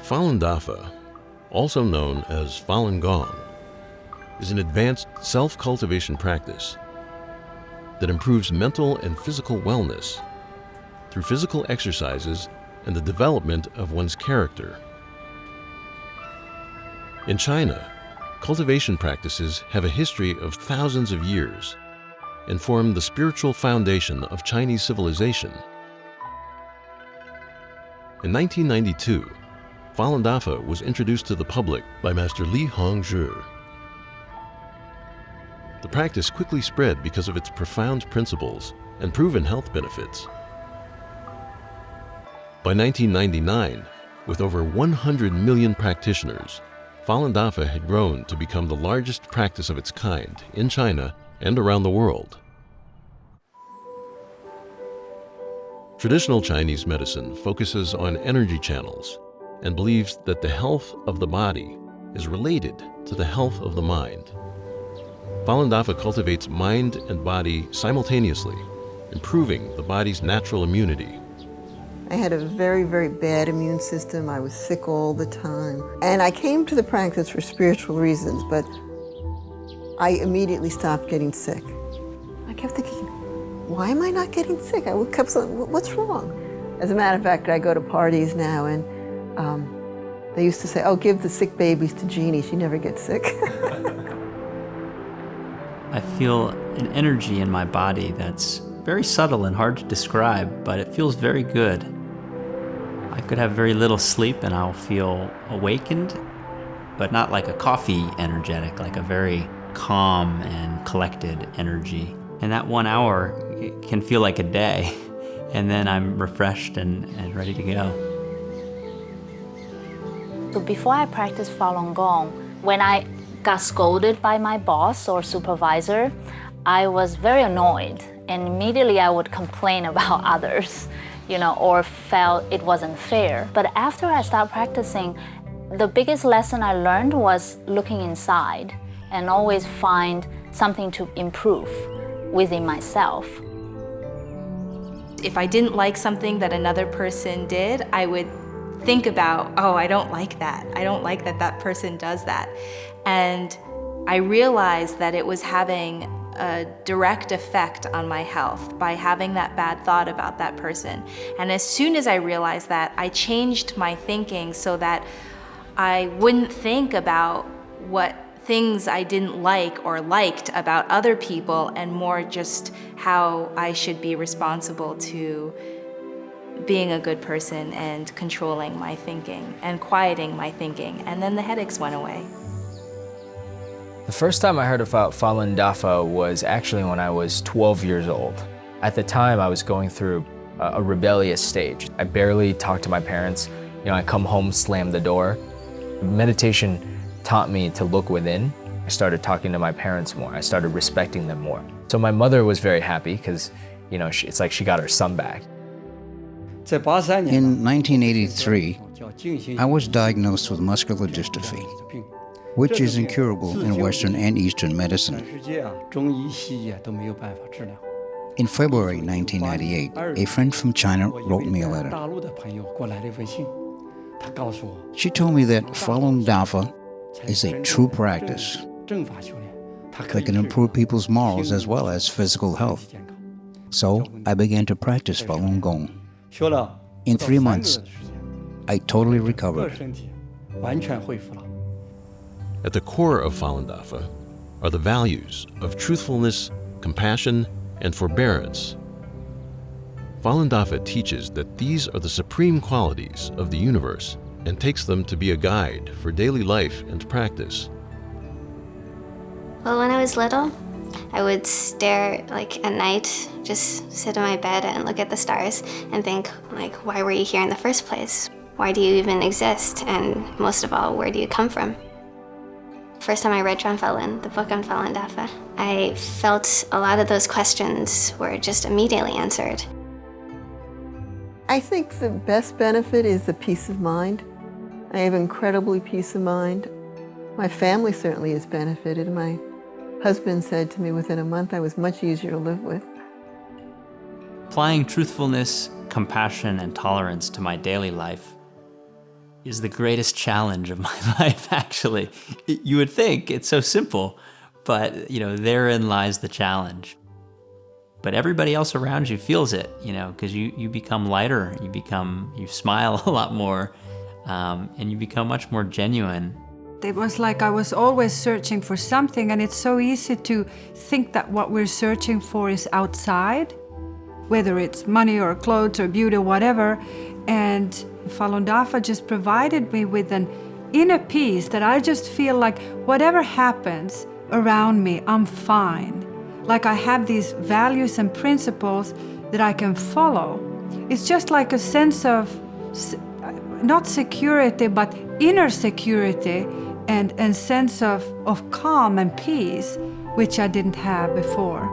Falun Dafa, also known as Falun Gong, is an advanced self-cultivation practice that improves mental and physical wellness through physical exercises and the development of one's character. In China, cultivation practices have a history of thousands of years and form the spiritual foundation of Chinese civilization. In 1992, Falun Dafa was introduced to the public by Master Li Hongzhim. The practice quickly spread because of its profound principles and proven health benefits. By 1999, with over 100 million practitioners, Falun Dafa had grown to become the largest practice of its kind in China and around the world. Traditional Chinese medicine focuses on energy channels and believes that the health of the body is related to the health of the mind. Falun Dafa cultivates mind and body simultaneously, improving the body's natural immunity. I had a very, very bad immune system. I was sick all the time. And I came to the practice for spiritual reasons, but I immediately stopped getting sick. I kept thinking, why am I not getting sick? I kept saying, what's wrong? As a matter of fact, I go to parties now and they used to say, oh, give the sick babies to Jeannie, she never gets sick. I feel an energy in my body that's very subtle and hard to describe, but it feels very good. I could have very little sleep and I'll feel awakened, but not like a coffee energetic, like a very calm and collected energy. And that 1 hour it can feel like a day, and then I'm refreshed and ready to go. So before I practiced Falun Gong, when I got scolded by my boss or supervisor, I was very annoyed, and immediately I would complain about others, or felt it wasn't fair. But after I started practicing, the biggest lesson I learned was looking inside and always find something to improve within myself. If I didn't like something that another person did, I would think about, oh, I don't like that. I don't like that that person does that. And I realized that it was having a direct effect on my health by having that bad thought about that person. And as soon as I realized that, I changed my thinking so that I wouldn't think about what things I didn't like or liked about other people, and more just how I should be responsible to being a good person and controlling my thinking and quieting my thinking. And then the headaches went away. The first time I heard about Falun Dafa was actually when I was 12 years old. At the time, I was going through a rebellious stage. I barely talked to my parents. I come home, slam the door. Meditation taught me to look within. I started talking to my parents more. I started respecting them more. So my mother was very happy because, it's like she got her son back. In 1983, I was diagnosed with muscular dystrophy, which is incurable in Western and Eastern medicine. In February 1998, a friend from China wrote me a letter. She told me that Falun Dafa is a true practice that can improve people's morals as well as physical health. So I began to practice Falun Gong. In 3 months, I totally recovered. At the core of Falun Dafa are the values of truthfulness, compassion, and forbearance. Falun Dafa teaches that these are the supreme qualities of the universe and takes them to be a guide for daily life and practice. Well, when I was little, I would stare at night, just sit in my bed and look at the stars and think, why were you here in the first place? Why do you even exist? And most of all, where do you come from? First time I read John Falun, the book on Falun Dafa, I felt a lot of those questions were just immediately answered. I think the best benefit is the peace of mind. I have incredibly peace of mind. My family certainly has benefited. My husband said to me within a month I was much easier to live with. Applying truthfulness, compassion, and tolerance to my daily life is the greatest challenge of my life, actually. You would think it's so simple, but, therein lies the challenge. But everybody else around you feels it, because you become lighter, you smile a lot more, and you become much more genuine. It was like I was always searching for something, and it's so easy to think that what we're searching for is outside, whether it's money or clothes or beauty or whatever. And Falun Dafa just provided me with an inner peace that I just feel like whatever happens around me, I'm fine. Like I have these values and principles that I can follow. It's just like a sense of, not security, but inner security and sense of calm and peace, which I didn't have before.